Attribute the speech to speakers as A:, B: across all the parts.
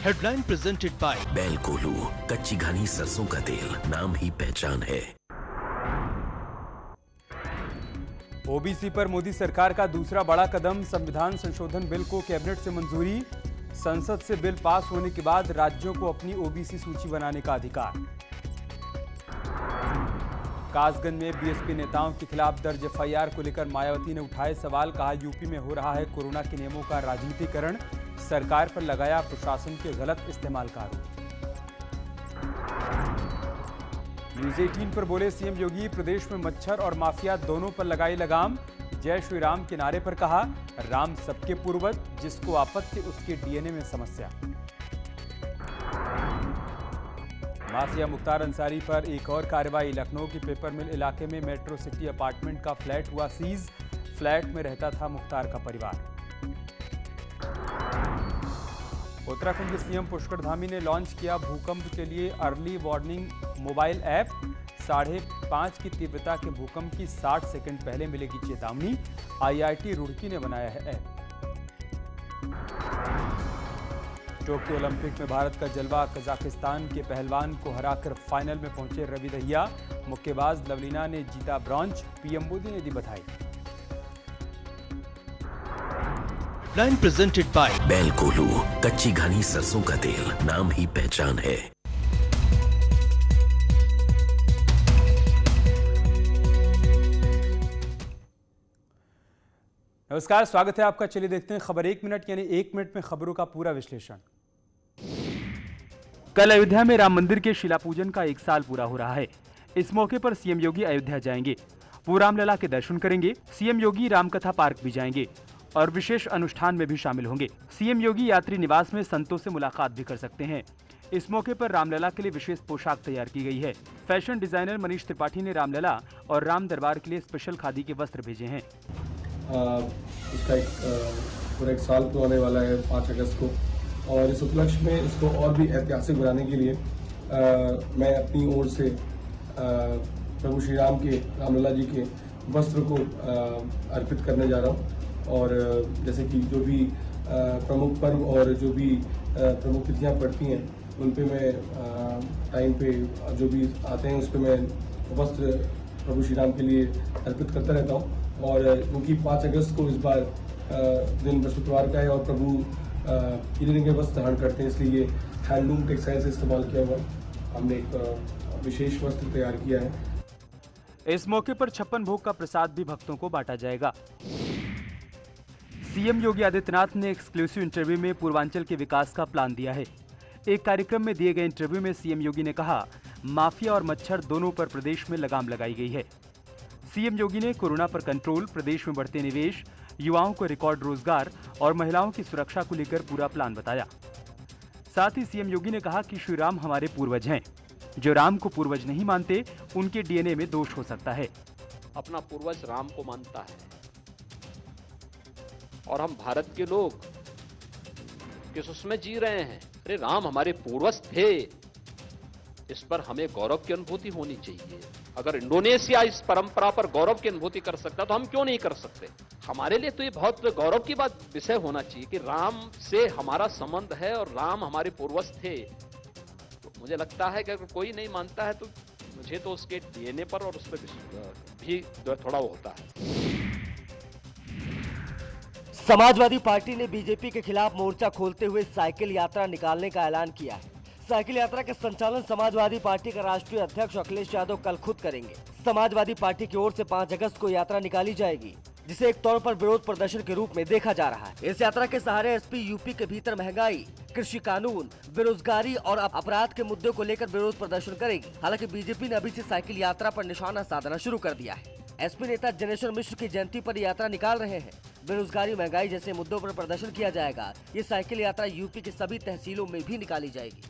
A: Headline presented by
B: बैल कोल्हू, कच्ची घनी सरसों का तेल, नाम ही पहचान है।
C: ओबीसी पर मोदी सरकार का दूसरा बड़ा कदम, संविधान संशोधन बिल को कैबिनेट से मंजूरी। संसद से बिल पास होने के बाद राज्यों को अपनी ओबीसी सूची बनाने का अधिकार। कासगंज में बीएसपी नेताओं के खिलाफ दर्ज एफआईआर को लेकर मायावती ने उठाए सवाल, कहा यूपी में हो रहा है कोरोना के नियमों का राजनीतिकरण, सरकार पर लगाया प्रशासन के गलत इस्तेमाल का आरोप। न्यूज 18 पर बोले सीएम योगी, प्रदेश में मच्छर और माफिया दोनों पर लगाई लगाम। जय श्री राम के नारे पर कहा, राम सबके पूर्वज, जिसको आपत्ति उसके डीएनए में समस्या। माफिया मुख्तार अंसारी पर एक और कार्रवाई, लखनऊ के पेपर मिल इलाके में मेट्रो सिटी अपार्टमेंट का फ्लैट हुआ सीज, फ्लैट में रहता था मुख्तार का परिवार। उत्तराखंड के सीएम पुष्कर धामी ने लॉन्च किया भूकंप के लिए अर्ली वार्निंग मोबाइल ऐप, 5.5 की तीव्रता के भूकंप की 60 सेकंड पहले मिलेगी चेतावनी, आईआईटी रुड़की ने बनाया है ऐप। टोक्यो ओलंपिक में भारत का जलवा, कजाकिस्तान के पहलवान को हराकर फाइनल में पहुंचे रवि दहिया, मुक्केबाज लवलीना ने जीता ब्रॉन्ज, पीएम मोदी ने दी बधाई।
A: हेडलाइन प्रेजेंटेड बाय
B: बैल कोल्हू, कच्ची घनी सरसों का तेल, नाम ही पहचान है।
C: नमस्कार, स्वागत है आपका। चलिए देखते हैं खबर 1 मिनट, यानी 1 मिनट में खबरों का पूरा विश्लेषण। कल अयोध्या में राम मंदिर के शिलापूजन का 1 साल पूरा हो रहा है। इस मौके पर सीएम योगी अयोध्या जाएंगे, वो रामलला के दर्शन करेंगे। सीएम योगी रामकथा पार्क भी जाएंगे और विशेष अनुष्ठान में भी शामिल होंगे। सीएम योगी यात्री निवास में संतों से मुलाकात भी कर सकते हैं। इस मौके पर रामलला के लिए विशेष पोशाक तैयार की गई है। फैशन डिजाइनर मनीष त्रिपाठी ने रामलला और राम दरबार के लिए स्पेशल खादी के वस्त्र भेजे हैं।
D: इसका पूरा 1 साल तो होने वाला है 5 अगस्त को, और इस उपलक्ष्य में इसको और भी ऐतिहासिक बनाने के लिए मैं अपनी ओर से प्रभु श्री राम के, रामलला जी के वस्त्र को अर्पित करने जा रहा हूँ। और जैसे कि जो भी प्रमुख पर्व और जो भी प्रमुख तिथियाँ पड़ती हैं उन पे मैं टाइम पे जो भी आते हैं उस पे मैं वस्त्र प्रभु श्री राम के लिए अर्पित करता रहता हूँ। और क्योंकि 5 अगस्त को इस बार दिन बृहस्पतिवार का है और प्रभु हीरे के वस्त्र धारण करते हैं, इसलिए हैंडलूम टेक्सटाइल से इस्तेमाल किया हुआ हमने एक विशेष वस्त्र तैयार किया है।
C: इस मौके पर 56 भोग का प्रसाद भी भक्तों को बांटा जाएगा। सीएम योगी आदित्यनाथ ने एक्सक्लूसिव इंटरव्यू में पूर्वांचल के विकास का प्लान दिया है। एक कार्यक्रम में दिए गए इंटरव्यू में सीएम योगी ने कहा, माफिया और मच्छर दोनों पर प्रदेश में लगाम लगाई गई है। सीएम योगी ने कोरोना पर कंट्रोल, प्रदेश में बढ़ते निवेश, युवाओं को रिकॉर्ड रोजगार और महिलाओं की सुरक्षा को लेकर पूरा प्लान बताया। साथ ही सीएम योगी ने कहा कि श्री राम हमारे पूर्वज हैं, जो राम को पूर्वज नहीं मानते उनके डीएनए में दोष हो सकता है।
E: अपना पूर्वज राम को मानता है और हम भारत के लोग किस उसमें जी रहे हैं। अरे राम हमारे पूर्वज थे, इस पर हमें गौरव की अनुभूति होनी चाहिए। अगर इंडोनेशिया इस परंपरा पर गौरव की अनुभूति कर सकता तो हम क्यों नहीं कर सकते। हमारे लिए तो ये बहुत गौरव की बात विषय होना चाहिए कि राम से हमारा संबंध है और राम हमारे पूर्वज थे। तो मुझे लगता है कि अगर कोई नहीं मानता है तो मुझे तो उसके डीएनए पर और उस पर भी थोड़ा वो होता है।
F: समाजवादी पार्टी ने बीजेपी के खिलाफ मोर्चा खोलते हुए साइकिल यात्रा निकालने का ऐलान किया है। साइकिल यात्रा का संचालन समाजवादी पार्टी का राष्ट्रीय अध्यक्ष अखिलेश यादव कल खुद करेंगे। समाजवादी पार्टी की ओर से 5 अगस्त को यात्रा निकाली जाएगी, जिसे एक तौर पर विरोध प्रदर्शन के रूप में देखा जा रहा है। इस यात्रा के सहारे एसपी यूपी के भीतर महंगाई, कृषि कानून, बेरोजगारी और अपराध के मुद्दों को लेकर विरोध प्रदर्शन करेगी। हालांकि बीजेपी ने अभी से साइकिल यात्रा पर निशाना साधना शुरू कर दिया है। एसपी नेता जनेश्वर मिश्र की जयंती पर यात्रा निकाल रहे हैं। बेरोजगारी, महंगाई जैसे मुद्दों पर प्रदर्शन किया जाएगा। ये साइकिल यात्रा यूपी की सभी तहसीलों में भी निकाली जाएगी।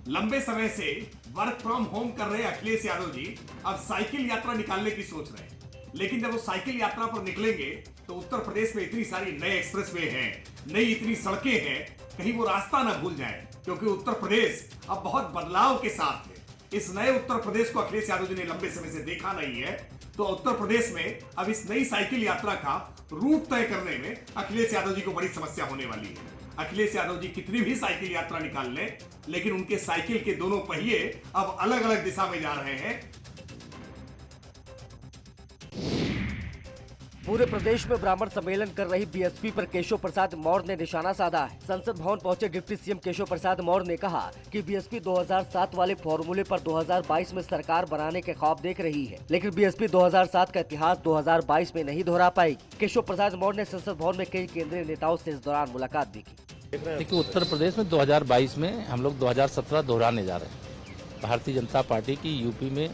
G: लंबे समय से वर्क फ्रॉम होम कर रहे अखिलेश यादव जी अब साइकिल यात्रा निकालने की सोच रहे हैं। लेकिन जब वो साइकिल यात्रा पर निकलेंगे तो उत्तर प्रदेश में इतनी सारी नए एक्सप्रेसवे हैं, नई इतनी सड़कें हैं, कहीं वो रास्ता ना भूल जाएं, क्योंकि उत्तर प्रदेश अब बहुत बदलाव के साथ है। इस नए उत्तर प्रदेश को अखिलेश यादव जी ने लंबे समय से देखा नहीं है, तो उत्तर प्रदेश में अब इस नई साइकिल यात्रा का रूट तय करने में अखिलेश यादव जी को बड़ी समस्या होने वाली है। अखिलेश यादव जी कितनी भी साइकिल यात्रा निकाल ले, लेकिन उनके साइकिल के दोनों पहिए अब अलग अलग दिशा में जा रहे हैं।
F: पूरे प्रदेश में ब्राह्मण सम्मेलन कर रही बीएसपी पर केशव प्रसाद मौर्य ने निशाना साधा है। संसद भवन पहुंचे डिप्टी सीएम केशव प्रसाद मौर्य ने कहा कि बीएसपी 2007 वाले फॉर्मूले पर 2022 में सरकार बनाने के ख्वाब देख रही है, लेकिन बीएसपी 2007 का इतिहास 2022 में नहीं दोहरा पाएगी। केशव प्रसाद मौर्य ने संसद भवन में कई केंद्रीय नेताओं से इस दौरान मुलाकात भी की।
H: देखिए, उत्तर प्रदेश में 2022 में हम लोग 2017 दोहराने जा रहे हैं। भारतीय जनता पार्टी की यूपी में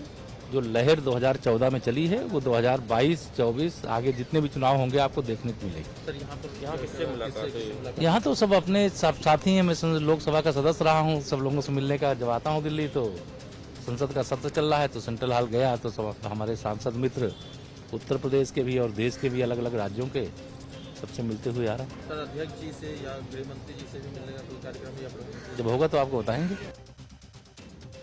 H: जो लहर 2014 में चली है वो 2022, 24 आगे जितने भी चुनाव होंगे आपको देखने को मिलेगी।
I: सर, यहाँ किससे मुलाकात है?
H: यहाँ तो सब अपने साथी हैं। मैं लोकसभा का सदस्य रहा हूँ, सब लोगों से मिलने का जब आता हूँ दिल्ली तो संसद का सत्र चल रहा है तो सेंट्रल हॉल गया तो सब हमारे सांसद मित्र उत्तर प्रदेश के भी और देश के भी अलग अलग राज्यों के सबसे मिलते हुए आ रहा है।
I: सर, अध्यक्ष जी से या गृह मंत्री जी से भी मिलने का कोई कार्यक्रम या
H: जब होगा तो आपको बताएंगे।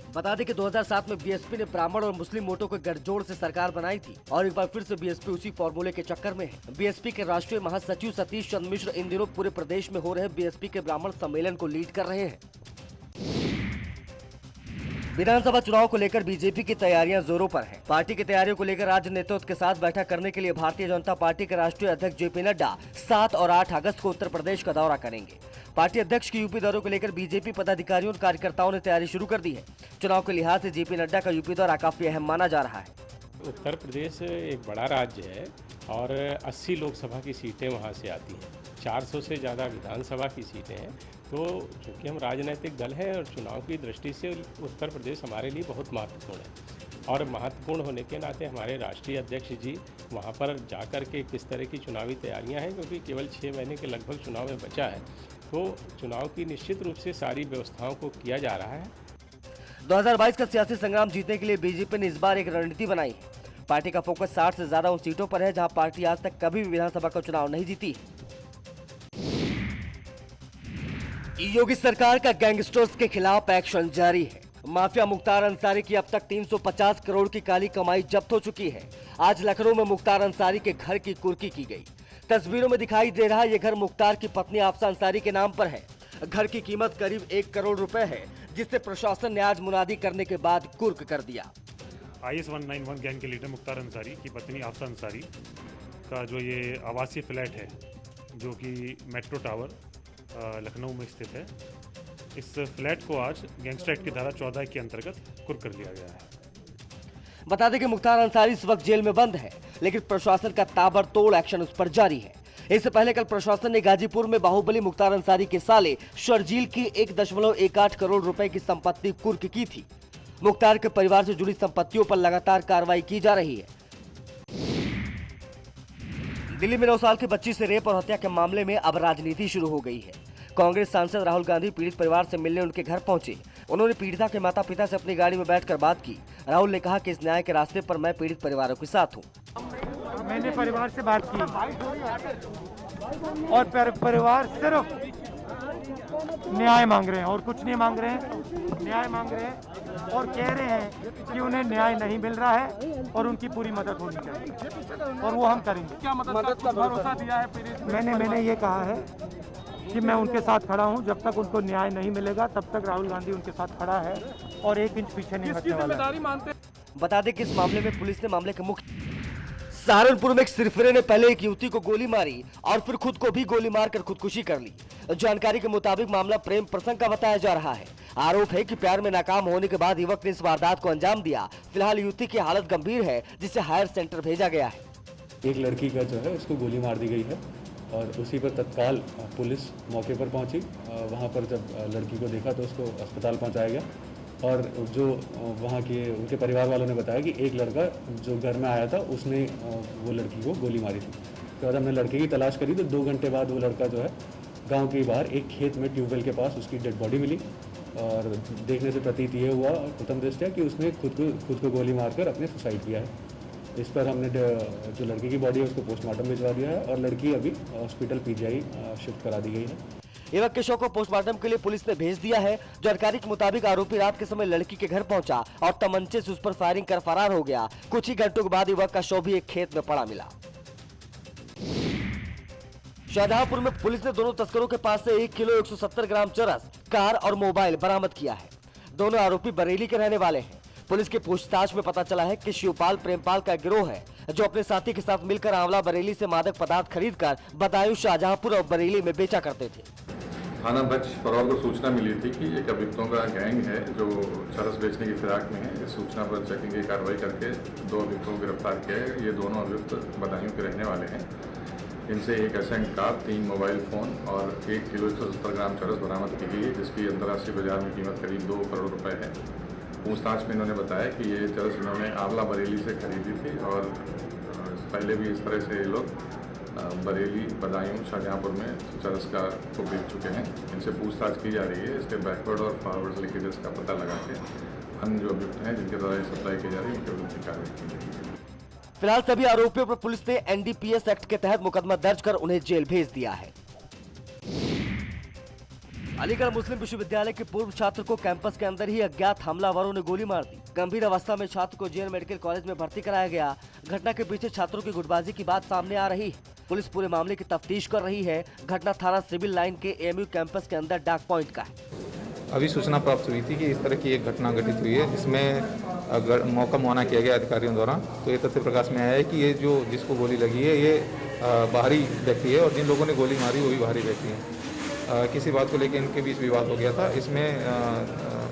F: बता दें कि 2007 में बीएसपी ने ब्राह्मण और मुस्लिम वोटों के गठजोड़ से सरकार बनाई थी और एक बार फिर से बीएसपी उसी फॉर्मूले के चक्कर में है। बीएसपी के राष्ट्रीय महासचिव सतीश चंद्र मिश्र इन दिनों पूरे प्रदेश में हो रहे बीएसपी के ब्राह्मण सम्मेलन को लीड कर रहे हैं। विधानसभा चुनाव को लेकर बीजेपी की तैयारियां जोरों पर हैं। पार्टी की तैयारियों को लेकर राज्य नेतृत्व के साथ बैठक करने के लिए भारतीय जनता पार्टी के राष्ट्रीय अध्यक्ष जेपी नड्डा 7 और 8 अगस्त को उत्तर प्रदेश का दौरा करेंगे। पार्टी अध्यक्ष की यूपी दौरे को लेकर बीजेपी पदाधिकारियों और कार्यकर्ताओं ने तैयारी शुरू कर दी है। चुनाव के लिहाज से जेपी नड्डा का यूपी दौरा काफी अहम माना जा रहा है।
J: उत्तर प्रदेश एक बड़ा राज्य है और 80 लोकसभा की सीटें वहाँ से आती हैं, 400 से ज़्यादा विधानसभा की सीटें हैं। तो चूँकि हम राजनीतिक दल हैं और चुनाव की दृष्टि से उत्तर प्रदेश हमारे लिए बहुत महत्वपूर्ण है और महत्वपूर्ण होने के नाते हमारे राष्ट्रीय अध्यक्ष जी वहाँ पर जाकर के किस तरह की चुनावी तैयारियाँ हैं, क्योंकि केवल 6 महीने के लगभग चुनाव में बचा है, तो चुनाव की निश्चित रूप से सारी व्यवस्थाओं को किया जा रहा है।
F: 2022 का सियासी संग्राम जीतने के लिए बीजेपी ने इस बार एक रणनीति बनाई है। पार्टी का फोकस 60 से ज्यादा उन सीटों पर है जहां पार्टी आज तक कभी भी विधानसभा का चुनाव नहीं जीती। योगी सरकार का गैंगस्टर्स के खिलाफ एक्शन जारी है। माफिया मुख्तार अंसारी की अब तक 350 करोड़ की काली कमाई जब्त हो चुकी है। आज लखनऊ में मुख्तार अंसारी के घर की कुर्की की गई। तस्वीरों में दिखाई दे रहा ये घर मुख्तार की पत्नी आफसा अंसारी के नाम पर है। घर की कीमत करीब 1 करोड़ रुपए है, जिसे प्रशासन ने आज मुनादी करने के बाद कुर्क कर दिया।
K: IS 191 गैंग के लीडर मुख्तार अंसारी की पत्नी आफसा अंसारी का जो ये आवासीय फ्लैट है जो कि मेट्रो टावर लखनऊ में स्थित है, इस फ्लैट को आज गैंगस्टर एक्ट की धारा 14 के अंतर्गत कुर्क कर लिया गया है।
F: बता दें कि मुख्तार अंसारी इस वक्त जेल में बंद है, लेकिन प्रशासन का ताबड़तोड़ एक्शन उस पर जारी है। इससे पहले कल प्रशासन ने गाजीपुर में बाहुबली मुख्तार अंसारी के साले शर्जील की 1.18 करोड़ रुपए की संपत्ति कुर्क की थी। मुख्तार के परिवार से जुड़ी संपत्तियों पर लगातार कार्रवाई की जा रही है। दिल्ली में 9 साल की बच्ची से रेप और हत्या के मामले में अब राजनीति शुरू हो गई है। कांग्रेस सांसद राहुल गांधी पीड़ित परिवार से मिलने उनके घर पहुंचे। उन्होंने पीड़िता के माता पिता से अपनी गाड़ी में बैठकर बात की। राहुल ने कहा कि इस न्याय के रास्ते पर मैं पीड़ित परिवारों के साथ हूं।
L: मैंने परिवार से बात की और परिवार सिर्फ न्याय मांग रहे हैं और कुछ नहीं मांग रहे हैं। न्याय मांग रहे हैं और कह रहे हैं कि उन्हें न्याय नहीं मिल रहा है और उनकी पूरी मदद होनी चाहिए और वो हम करेंगे। क्या मदद का भरोसा दिया है? मैंने ये कहा है कि मैं उनके साथ खड़ा हूं। जब तक उनको न्याय नहीं मिलेगा तब तक राहुल गांधी उनके साथ खड़ा है और 1 इंच पीछे नहीं हटने वाला।
F: बता दें कि इस मामले में पुलिस ने मामले के मुख्य सहारनपुर में एक सिरफिरे ने पहले एक युवती को गोली मारी और फिर खुद को भी गोली मारकर खुदकुशी कर ली। जानकारी के मुताबिक मामला प्रेम प्रसंग का बताया जा रहा है। आरोप है कि प्यार में नाकाम होने के बाद युवक ने इस वारदात को अंजाम दिया। फिलहाल युवती की हालत गंभीर है, जिसे हायर सेंटर भेजा गया है।
M: एक लड़की का जो है उसको गोली मार दी गई है और उसी पर तत्काल पुलिस मौके पर पहुंची। वहां पर जब लड़की को देखा तो उसको अस्पताल पहुंचाया गया और जो वहाँ के उनके परिवार वालों ने बताया कि एक लड़का जो घर में आया था उसने वो लड़की को गोली मारी थी। तो हमने लड़के की तलाश करी तो 2 घंटे बाद वो लड़का जो है गांव के बाहर एक खेत में ट्यूबवेल के पास उसकी डेड बॉडी मिली और देखने से प्रतीत ये हुआ प्रथम दृष्टया कि उसने खुद को गोली मारकर अपने सुसाइड किया है। इस पर हमने जो लड़की की बॉडी है उसको पोस्टमार्टम भिजवा दिया है और लड़की अभी हॉस्पिटल PGI शिफ्ट करा दी गई है।
F: युवक के शव को पोस्टमार्टम के लिए पुलिस ने भेज दिया है। जानकारी के मुताबिक आरोपी रात के समय लड़की के घर पहुंचा और तमंचे से उस पर फायरिंग कर फरार हो गया। कुछ ही घंटों के बाद युवक का शव भी एक खेत में पड़ा मिला। शाहजहांपुर में पुलिस ने दोनों तस्करों के पास से 1 किलो 170 ग्राम चरस, कार और मोबाइल बरामद किया है। दोनों आरोपी बरेली के रहने वाले हैं। पुलिस की पूछताछ में पता चला है कि शिवपाल प्रेमपाल का गिरोह है जो अपने साथी के साथ मिलकर आंवला बरेली से मादक पदार्थ खरीदकर बदायूं, शाहजहांपुर और बरेली में बेचा करते थे।
N: थाना बच फरौल को सूचना मिली थी कि एक अभियुक्तों का गैंग है जो चरस बेचने की फिराक में है। इस सूचना पर चेकिंग की कार्रवाई करके 2 अभियुक्तों को गिरफ्तार किया है। ये दोनों अभियुक्त बदायूं के रहने वाले हैं। इनसे एक एसेंट कार, 3 मोबाइल फोन और 1 किलो 170 ग्राम चरस बरामद की गई है, जिसकी अंतर्राष्ट्रीय बाजार में कीमत करीब 2 करोड़ रुपए है। पूछताछ में इन्होंने बताया कि ये चरस इन्होंने आंवला बरेली से खरीदी थी और पहले भी इस तरह से ये लोग बरेली, बदायूं, शाहजहांपुर में चरस का को बेच चुके हैं। इनसे पूछताछ की जा रही है। इसके बैकवर्ड और फॉरवर्ड लीकेजेस का पता लगा के अन्य जो अभियुक्त हैं जिनके द्वारा सप्लाई की जा रही है उनके विरुद्ध कार्रवाई की जाएगी।
F: फिलहाल सभी आरोपियों पर पुलिस ने NDPS एक्ट के तहत मुकदमा दर्ज कर उन्हें जेल भेज दिया है। अलीगढ़ मुस्लिम विश्वविद्यालय के पूर्व छात्र को कैंपस के अंदर ही अज्ञात हमलावरों ने गोली मार दी। गंभीर अवस्था में छात्र को JN मेडिकल कॉलेज में भर्ती कराया गया। घटना के पीछे छात्रों की गुटबाजी की बात सामने आ रही है। पुलिस पूरे मामले की तफ्तीश कर रही है। घटना थाना सिविल लाइन के AMU कैंपस के अंदर डाक पॉइंट का है।
O: अभी सूचना प्राप्त हुई थी कि इस तरह की एक घटना घटित हुई है, जिसमें अगर मौका मुआयना किया गया अधिकारियों द्वारा तो ये तथ्य प्रकाश में आया है कि ये जो जिसको गोली लगी है ये बाहरी व्यक्ति है और जिन लोगों ने गोली मारी वो भी बाहरी व्यक्ति हैं। किसी बात को लेकर इनके बीच विवाद हो गया था। इसमें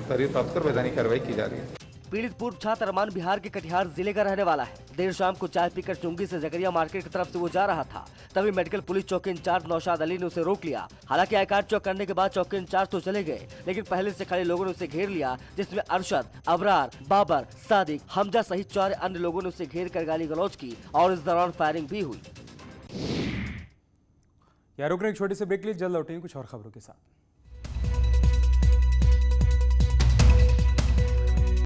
O: तहरीर प्राप्त कर वैधानिक कार्रवाई की जा रही है।
F: पीड़ित पूर्व छात्र अरमान बिहार के कटिहार जिले का रहने वाला है। देर शाम को चाय पीकर चुंगी से जकरिया मार्केट की तरफ से वो जा रहा था, तभी मेडिकल पुलिस चौकी इंचार्ज नौशाद अली ने उसे रोक लिया। हालांकि आई कार्ड चेक करने के बाद चौकी इंचार्ज तो चले गए, लेकिन पहले से खड़े लोगों ने उसे घेर लिया, जिसमें अरशद, अबरार, बाबर, सादिक, हमजा सहित 4 अन्य लोगों ने उसे घेर कर गाली गलौज की और इस दौरान फायरिंग भी हुई।
C: रुक रहे एक छोटे से ब्रेक के लिए, जल्द लौटेंगे कुछ और खबरों के साथ।